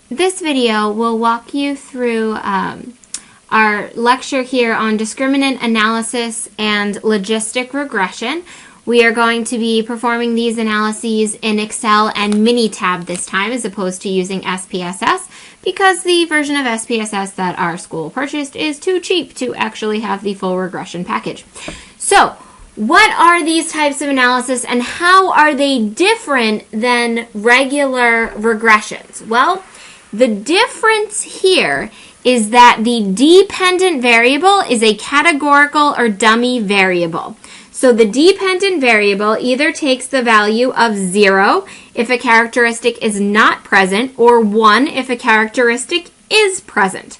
This video will walk you through our lecture here on discriminant analysis and logistic regression. We are going to be performing these analyses in Excel and Minitab this time as opposed to using SPSS because the version of SPSS that our school purchased is too cheap to actually have the full regression package. So, what are these types of analysis and how are they different than regular regressions? Well, the difference here is that the dependent variable is a categorical or dummy variable. So the dependent variable either takes the value of 0 if a characteristic is not present or 1 if a characteristic is present.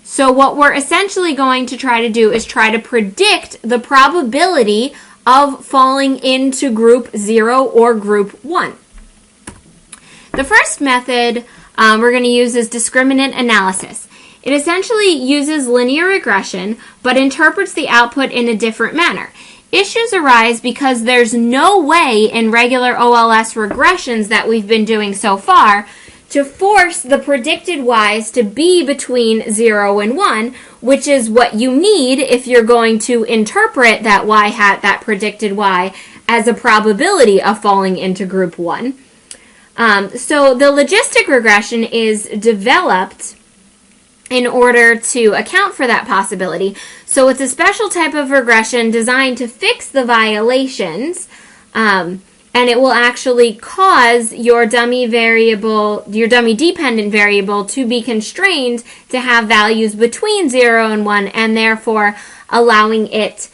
So what we're essentially going to try to do is try to predict the probability of falling into group 0 or group 1. The first method we're going to use is discriminant analysis. It essentially uses linear regression but interprets the output in a different manner. Issues arise because there's no way in regular OLS regressions that we've been doing so far to force the predicted y's to be between 0 and 1, which is what you need if you're going to interpret that y hat, that predicted y, as a probability of falling into group 1. So the logistic regression is developed in order to account for that possibility. So it's a special type of regression designed to fix the violations, and it will actually cause your dummy dependent variable to be constrained to have values between 0 and 1, and therefore allowing it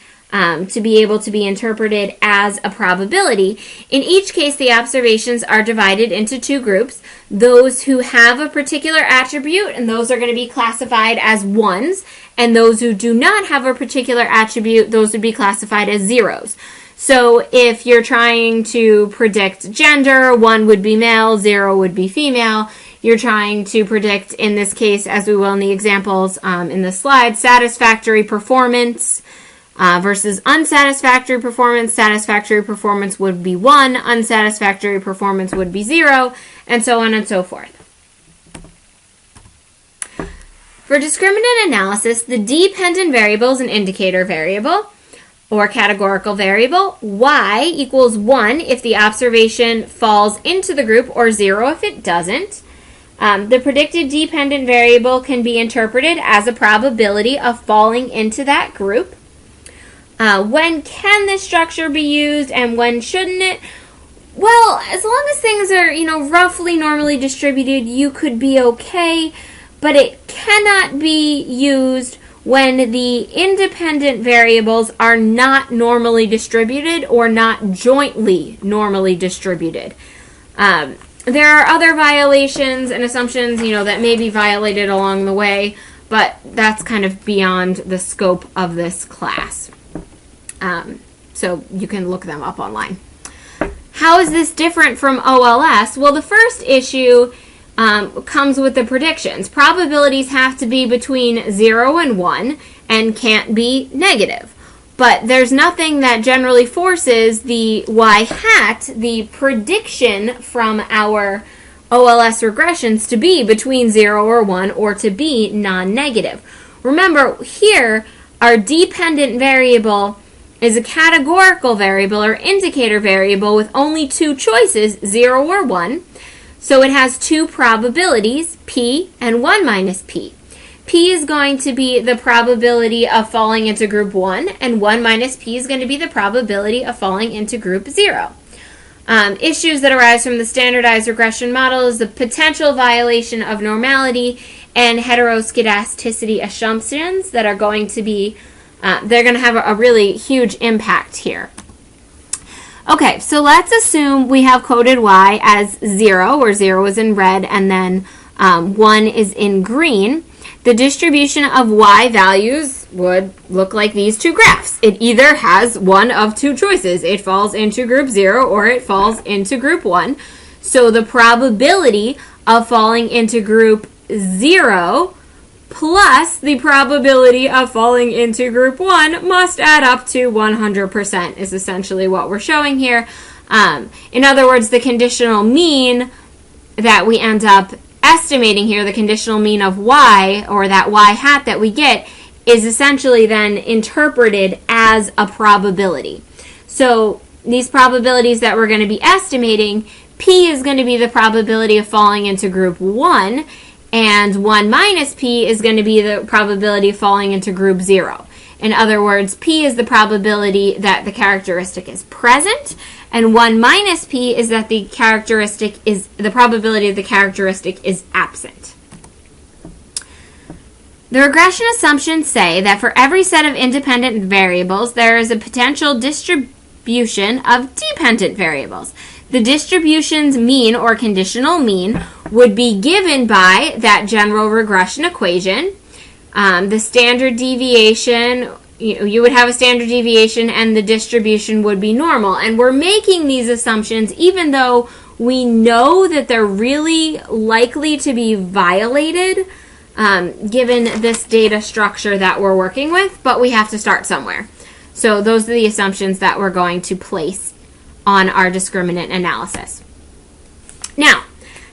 to be able to be interpreted as a probability. In each case, the observations are divided into two groups. Those who have a particular attribute, and those are going to be classified as 1s, and those who do not have a particular attribute, those would be classified as 0s. So if you're trying to predict gender, 1 would be male, 0 would be female. You're trying to predict, in this case, as we will in the examples in the slide, satisfactory performance versus unsatisfactory performance. Satisfactory performance would be 1, unsatisfactory performance would be 0, and so on and so forth. For discriminant analysis, the dependent variable is an indicator variable or categorical variable. Y equals 1 if the observation falls into the group or 0 if it doesn't. The predicted dependent variable can be interpreted as a probability of falling into that group. When can this structure be used and when shouldn't it? Well, as long as things are, roughly normally distributed, you could be okay, but it cannot be used when the independent variables are not normally distributed or not jointly normally distributed. There are other violations and assumptions, that may be violated along the way, but that's kind of beyond the scope of this class. So you can look them up online. How is this different from OLS? Well, the first issue comes with the predictions. Probabilities have to be between 0 and 1 and can't be negative. But there's nothing that generally forces the y hat, the prediction from our OLS regressions, to be between 0 or 1 or to be non-negative. Remember, here, our dependent variable is a categorical variable or indicator variable with only two choices, 0 or 1. So it has two probabilities, p and 1 minus p. P is going to be the probability of falling into group 1, and 1 minus p is going to be the probability of falling into group 0. Issues that arise from the standardized regression model is the potential violation of normality and heteroscedasticity assumptions that are going to be they're going to have a really huge impact here. Okay, so let's assume we have coded y as 0, where 0 is in red, and then 1 is in green. The distribution of y values would look like these two graphs. It either has one of two choices. It falls into group 0 or it falls into group 1. So the probability of falling into group 0 plus the probability of falling into group 1 must add up to 100% is essentially what we're showing here. In other words, the conditional mean that we end up estimating here, the conditional mean of y, or that y hat that we get, is essentially then interpreted as a probability. So these probabilities that we're going to be estimating, P is going to be the probability of falling into group 1, and 1 minus P is going to be the probability of falling into group 0. In other words, P is the probability that the characteristic is present, and 1 minus P is that the probability of the characteristic is absent. The regression assumptions say that for every set of independent variables, there is a potential distribution of dependent variables. The distribution's mean or conditional mean would be given by that general regression equation. The standard deviation, you would have a standard deviation and the distribution would be normal. And we're making these assumptions even though we know that they're really likely to be violated given this data structure that we're working with, but we have to start somewhere. So those are the assumptions that we're going to place on our discriminant analysis. Now,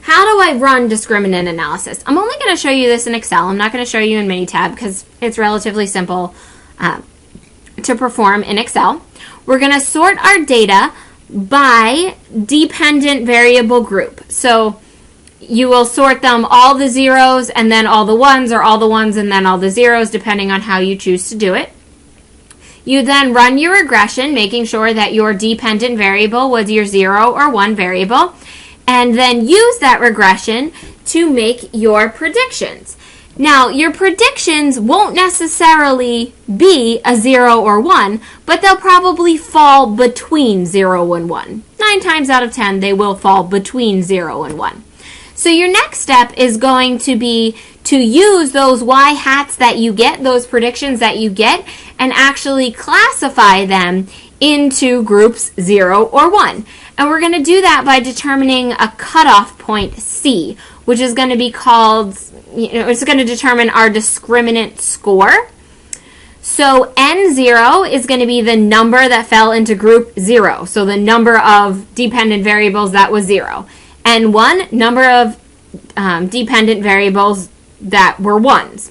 how do I run discriminant analysis? I'm only going to show you this in Excel. I'm not going to show you in Minitab because it's relatively simple to perform in Excel. We're going to sort our data by dependent variable group. So you will sort them all the zeros and then all the ones, or all the ones and then all the zeros, depending on how you choose to do it. You then run your regression, making sure that your dependent variable was your 0 or 1 variable, and then use that regression to make your predictions. Now, your predictions won't necessarily be a 0 or 1, but they'll probably fall between 0 and 1. 9 times out of 10, they will fall between 0 and 1. So your next step is going to be to use those y hats that you get, those predictions that you get, and actually classify them into groups 0 or 1. And we're going to do that by determining a cutoff point C, which is going to be called, it's going to determine our discriminant score. So N0 is going to be the number that fell into group 0, so the number of dependent variables that was 0. N1, number of dependent variables that were 1s.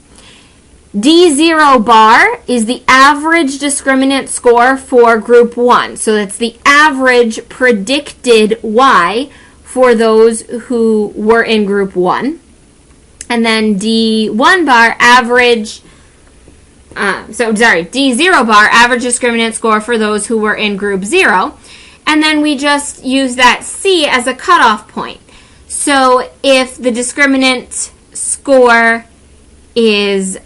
D0 bar is the average discriminant score for group 1. So that's the average predicted Y for those who were in group 1. And then D1 bar, D0 bar, average discriminant score for those who were in group 0. And then we just use that C as a cutoff point. So if the discriminant score is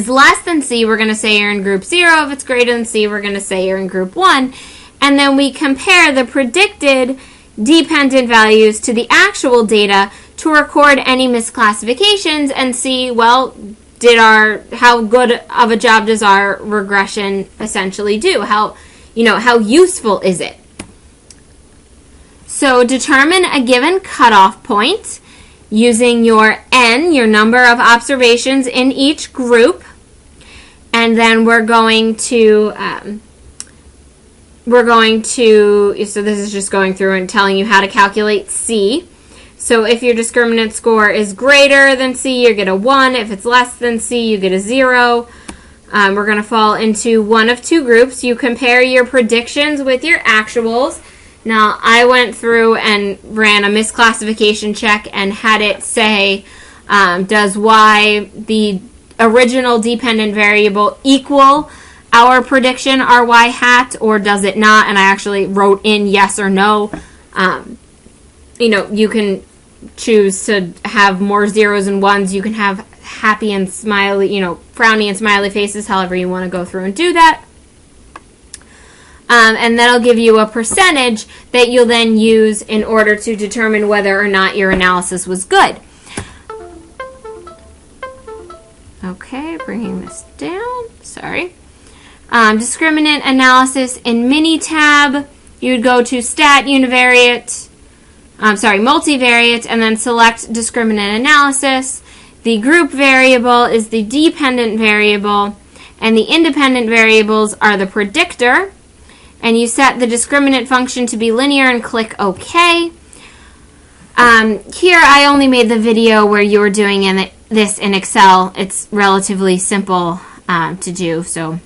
less than C, we're going to say you're in group 0. If it's greater than C, we're going to say you're in group 1. And then we compare the predicted dependent values to the actual data to record any misclassifications and see, well, how good of a job does our regression essentially do? How useful is it? So determine a given cutoff point using your N, your number of observations in each group, and then we're going to, so this is just going through and telling you how to calculate C. So if your discriminant score is greater than C, you get a 1. If it's less than C, you get a 0. We're going to fall into one of two groups. You compare your predictions with your actuals. Now, I went through and ran a misclassification check and had it say, does Y, the original dependent variable, equal our prediction, our Y hat, or does it not? And I actually wrote in yes or no. You can choose to have more zeros and ones. You can have happy and smiley, frowny and smiley faces, however you want to go through and do that. And that'll give you a percentage that you'll then use in order to determine whether or not your analysis was good. Okay, bringing this down. Sorry. Discriminant analysis in Minitab. You would go to Stat Univariate, multivariate, and then select Discriminant Analysis. The group variable is the dependent variable, and the independent variables are the predictor. And you set the discriminant function to be linear and click OK. Here I only made the video where you were doing this in Excel. It's relatively simple to do, so,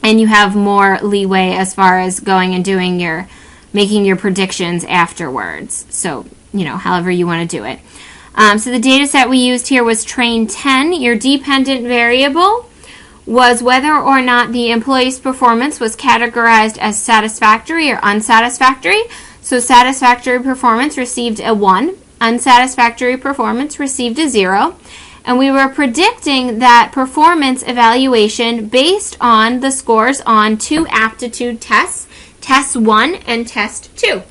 and you have more leeway as far as going and doing making your predictions afterwards. So, however you want to do it. So the data set we used here was train 10. Your dependent variable was whether or not the employee's performance was categorized as satisfactory or unsatisfactory. So satisfactory performance received a 1, unsatisfactory performance received a 0, and we were predicting that performance evaluation based on the scores on 2 aptitude tests, Test 1 and Test 2.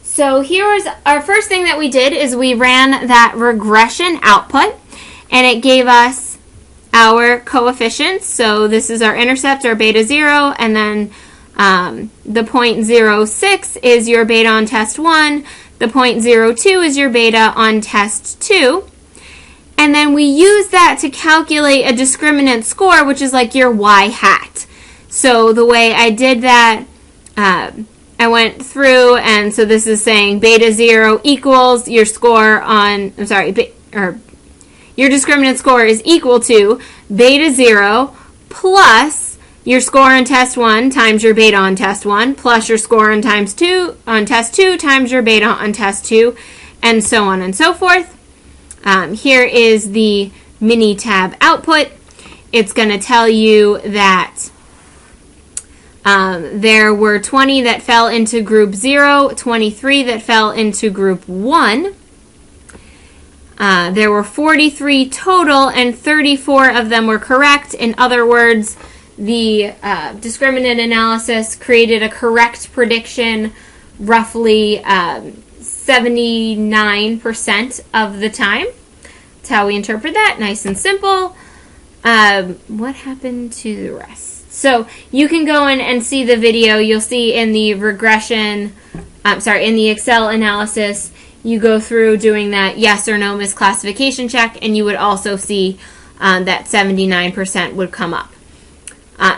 So here was our first thing that we did is we ran that regression output, and it gave us our coefficients. So this is our intercept, our beta 0, and then the 0.06 is your beta on test 1, the 0.02 is your beta on test 2, and then we use that to calculate a discriminant score, which is like your y hat. So the way I did that, I went through, and so this is saying beta 0 equals your score on, your discriminant score is equal to beta 0 plus your score on test 1 times your beta on test 1 plus your score on test 2 times your beta on test 2, and so on and so forth. Here is the Minitab output. It's going to tell you that there were 20 that fell into group 0, 23 that fell into group 1. There were 43 total, and 34 of them were correct. In other words, the discriminant analysis created a correct prediction roughly 79% of the time. That's how we interpret that. Nice and simple. What happened to the rest? So you can go in and see the video. You'll see in the regression, in the Excel analysis, you go through doing that yes or no misclassification check, and you would also see that 79% would come up.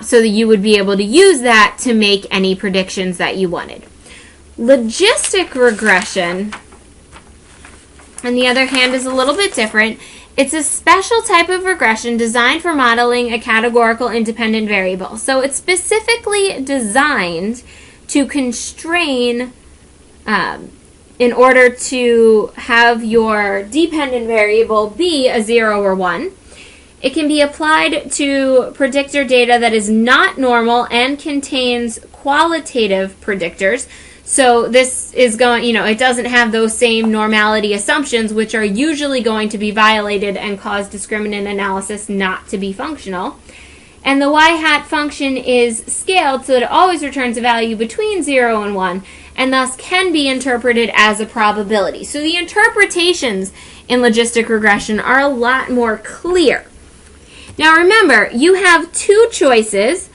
So that you would be able to use that to make any predictions that you wanted. Logistic regression, on the other hand, is a little bit different. It's a special type of regression designed for modeling a categorical independent variable. So it's specifically designed to constrain in order to have your dependent variable be a 0 or 1. It can be applied to predictor data that is not normal and contains qualitative predictors. So this is going, it doesn't have those same normality assumptions, which are usually going to be violated and cause discriminant analysis not to be functional. And the y-hat function is scaled so that it always returns a value between 0 and 1, and thus can be interpreted as a probability. So the interpretations in logistic regression are a lot more clear. Now remember, you have two choices,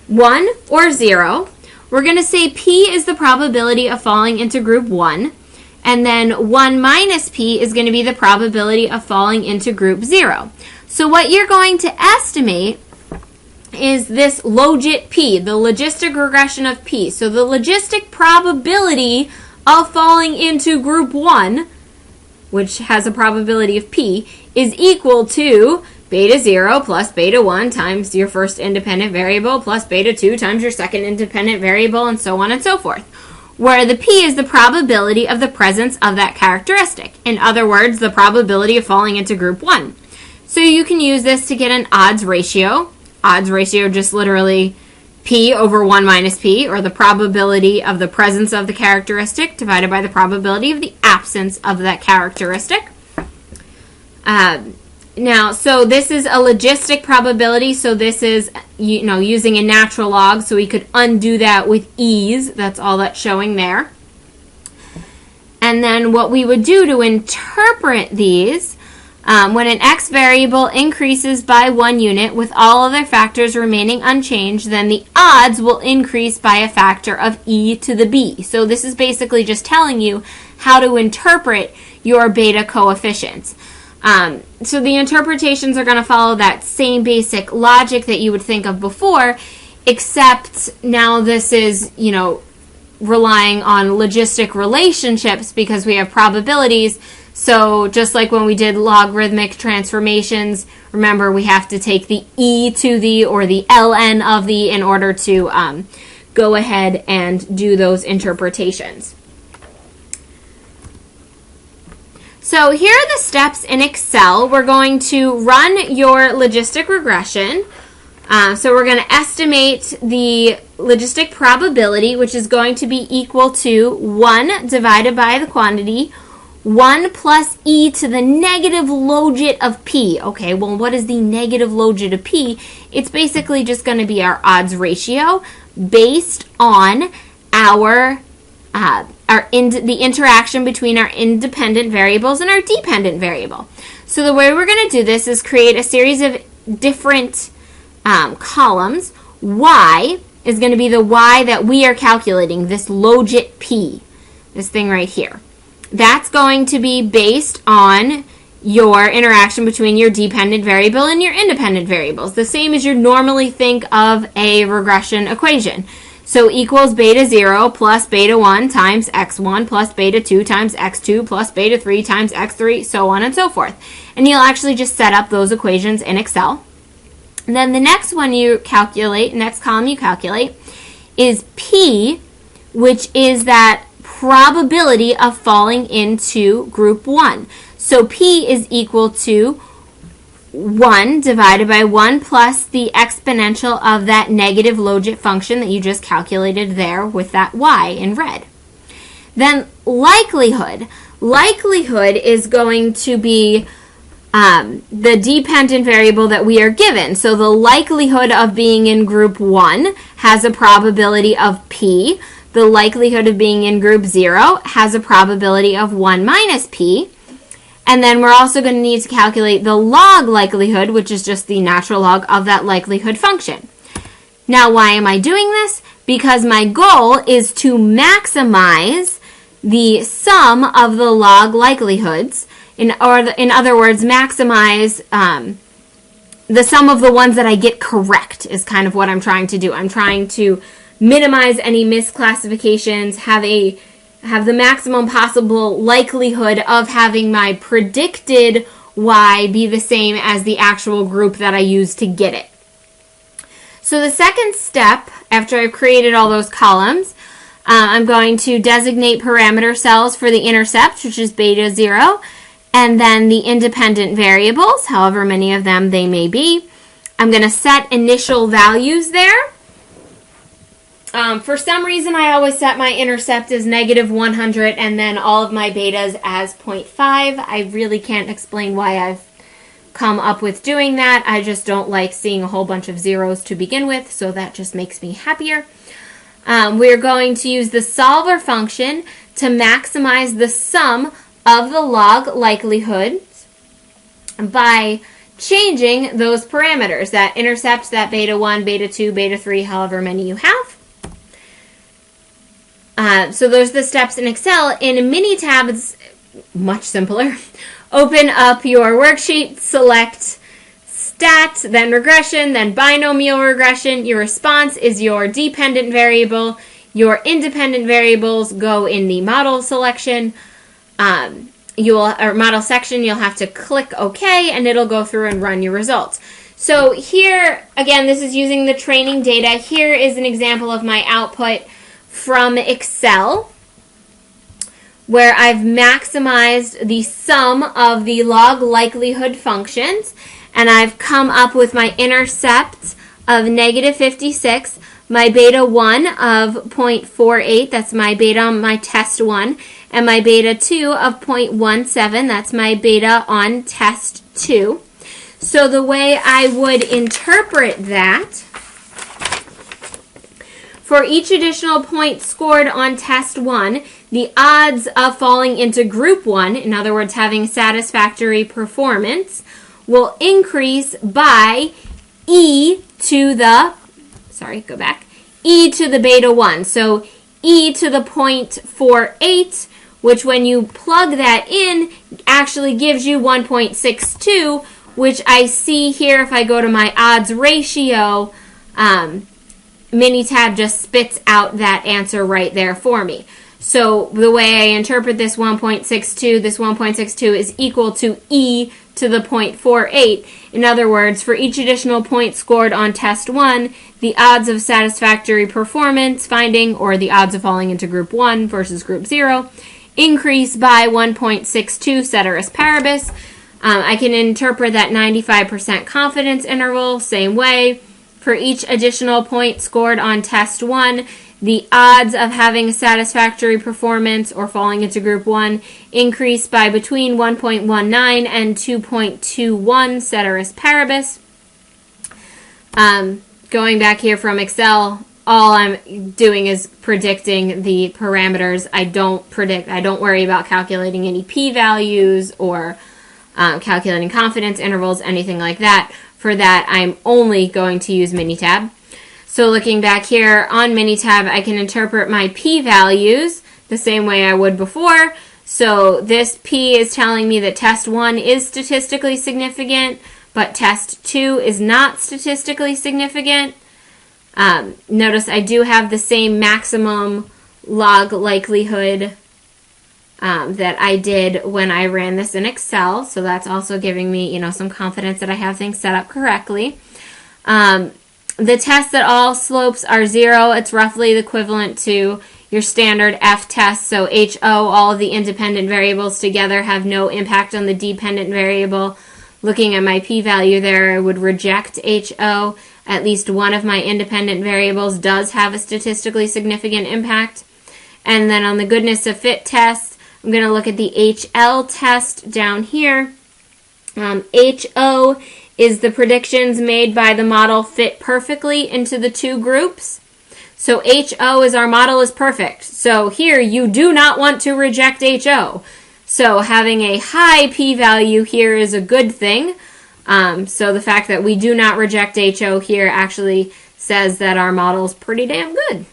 1 or 0. We're going to say P is the probability of falling into group 1, and then 1 minus P is going to be the probability of falling into group 0. So what you're going to estimate is this logit P, the logistic regression of P. So the logistic probability of falling into group 1, which has a probability of P, is equal to beta 0 plus beta 1 times your first independent variable plus beta 2 times your second independent variable, and so on and so forth, where the P is the probability of the presence of that characteristic. In other words, the probability of falling into group 1. So you can use this to get an odds ratio. Odds ratio just literally P over 1 minus P, or the probability of the presence of the characteristic divided by the probability of the absence of that characteristic. Now, so this is a logistic probability, so this is, using a natural log, so we could undo that with ease. That's all that's showing there. And then what we would do to interpret these, when an x variable increases by 1 unit with all other factors remaining unchanged, then the odds will increase by a factor of e to the b. So this is basically just telling you how to interpret your beta coefficients. So the interpretations are going to follow that same basic logic that you would think of before, except now this is, relying on logistic relationships because we have probabilities. So just like when we did logarithmic transformations, remember we have to take the e to the or the ln of the in order to go ahead and do those interpretations. So here are the steps in Excel. We're going to run your logistic regression. So we're going to estimate the logistic probability, which is going to be equal to 1 divided by the quantity, 1 plus e to the negative logit of p. Okay, well, what is the negative logit of p? It's basically just going to be our odds ratio based on the interaction between our independent variables and our dependent variable. So the way we're going to do this is create a series of different columns. Y is going to be the y that we are calculating, this logit p, this thing right here. That's going to be based on your interaction between your dependent variable and your independent variables, the same as you normally think of a regression equation. So equals beta 0 plus beta 1 times x1 plus beta 2 times x2 plus beta 3 times x3, so on and so forth. And you'll actually just set up those equations in Excel. And then the next one you calculate, next column you calculate, is P, which is that probability of falling into group 1. So P is equal to 1 divided by 1 plus the exponential of that negative logit function that you just calculated there with that y in red. Then likelihood. Likelihood is going to be the dependent variable that we are given. So the likelihood of being in group 1 has a probability of P. The likelihood of being in group 0 has a probability of 1 minus P. And then we're also going to need to calculate the log likelihood, which is just the natural log of that likelihood function. Now, why am I doing this? Because my goal is to maximize the sum of the log likelihoods, in other words, maximize the sum of the ones that I get correct is kind of what I'm trying to do. I'm trying to minimize any misclassifications, have the maximum possible likelihood of having my predicted y be the same as the actual group that I used to get it. So the second step, after I've created all those columns, I'm going to designate parameter cells for the intercept, which is beta 0, and then the independent variables, however many of them they may be. I'm going to set initial values there. For some reason, I always set my intercept as negative 100 and then all of my betas as 0.5. I really can't explain why I've come up with doing that. I just don't like seeing a whole bunch of zeros to begin with, so that just makes me happier. We're going to use the solver function to maximize the sum of the log likelihoods by changing those parameters, that intercept, that beta 1, beta 2, beta 3, however many you have. So those are the steps in Excel. In Minitab, it's much simpler. Open up your worksheet, select stat, then regression, then binomial regression. Your response is your dependent variable. Your independent variables go in the model selection. Model section, you'll have to click OK, and it'll go through and run your results. So here, again, this is using the training data. Here is an example of my output from Excel, where I've maximized the sum of the log likelihood functions, and I've come up with my intercept of negative 56, my beta 1 of 0.48, that's my beta on my test 1, and my beta 2 of 0.17, that's my beta on test 2. So the way I would interpret that, for each additional point scored on test 1, the odds of falling into group 1, in other words, having satisfactory performance, will increase by e to the beta 1. So e to the 0.48, which when you plug that in, actually gives you 1.62, which I see here if I go to my odds ratio, Minitab just spits out that answer right there for me. So the way I interpret this 1.62 is equal to e to the 0.48. In other words, for each additional point scored on test 1, the odds of satisfactory performance finding, or the odds of falling into group 1 versus group 0, increase by 1.62 ceteris paribus. I can interpret that 95% confidence interval same way. For each additional point scored on test 1, the odds of having a satisfactory performance or falling into group 1 increase by between 1.19 and 2.21 ceteris paribus. Going back here from Excel, all I'm doing is predicting the parameters. I don't worry about calculating any p-values or calculating confidence intervals, anything like that. For that, I'm only going to use Minitab. So looking back here on Minitab, I can interpret my p-values the same way I would before. So this p is telling me that test 1 is statistically significant, but test 2 is not statistically significant. Notice I do have the same maximum log likelihood that I did when I ran this in Excel. So that's also giving me, some confidence that I have things set up correctly. The test that all slopes are 0, it's roughly the equivalent to your standard F test. So HO, all of the independent variables together have no impact on the dependent variable. Looking at my p-value there, I would reject HO. At least one of my independent variables does have a statistically significant impact. And then on the goodness of fit test, I'm going to look at the HL test down here. HO is the predictions made by the model fit perfectly into the two groups. So HO is our model is perfect. So here you do not want to reject HO. So having a high p-value here is a good thing. So the fact that we do not reject HO here actually says that our model is pretty damn good.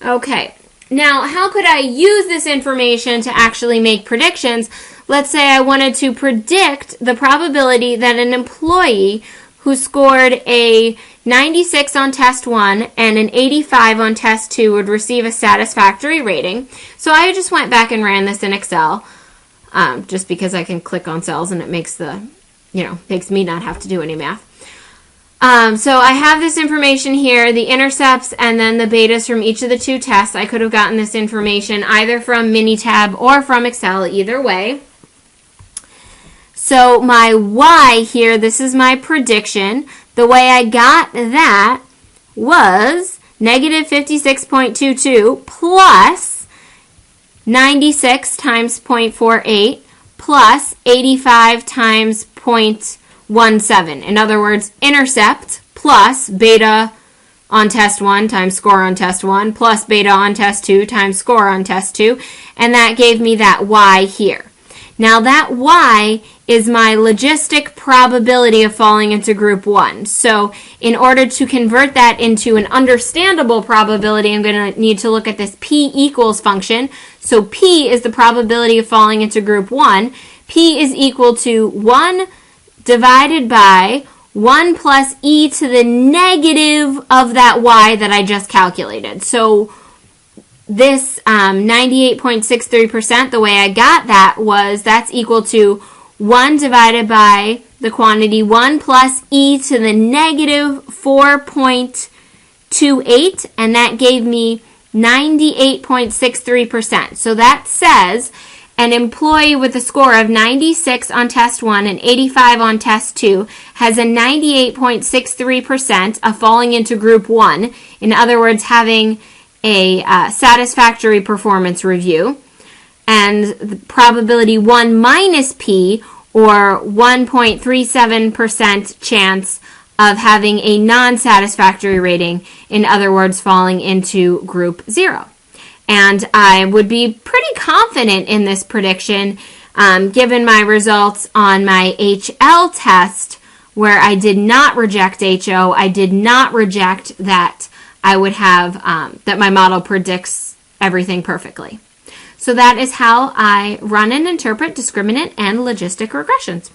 Okay, now how could I use this information to actually make predictions? Let's say I wanted to predict the probability that an employee who scored a 96 on test 1 and an 85 on test 2 would receive a satisfactory rating. So I just went back and ran this in Excel, just because I can click on cells and it makes makes me not have to do any math. So I have this information here, the intercepts and then the betas from each of the two tests. I could have gotten this information either from Minitab or from Excel, either way. So my Y here, this is my prediction. The way I got that was negative 56.22 plus 96 times 0.48 plus 85 times 0.17. In other words, intercept plus beta on test 1 times score on test 1 plus beta on test 2 times score on test 2. And that gave me that Y here. Now that Y is my logistic probability of falling into group 1. So in order to convert that into an understandable probability, I'm going to need to look at this P equals function. So P is the probability of falling into group 1. P is equal to 1 divided by 1 plus e to the negative of that Y that I just calculated. So this 98.63%, the way I got that was that's equal to 1 divided by the quantity 1 plus e to the negative 4.28, and that gave me 98.63%. So that says an employee with a score of 96 on test 1 and 85 on test 2 has a 98.63% of falling into group 1. In other words, having a satisfactory performance review. And the probability 1 minus P, or 1.37% chance of having a non-satisfactory rating, in other words, falling into group 0. And I would be pretty confident in this prediction given my results on my HL test, where I did not reject HO. I did not reject that I would have, that my model predicts everything perfectly. So that is how I run and interpret discriminant and logistic regressions.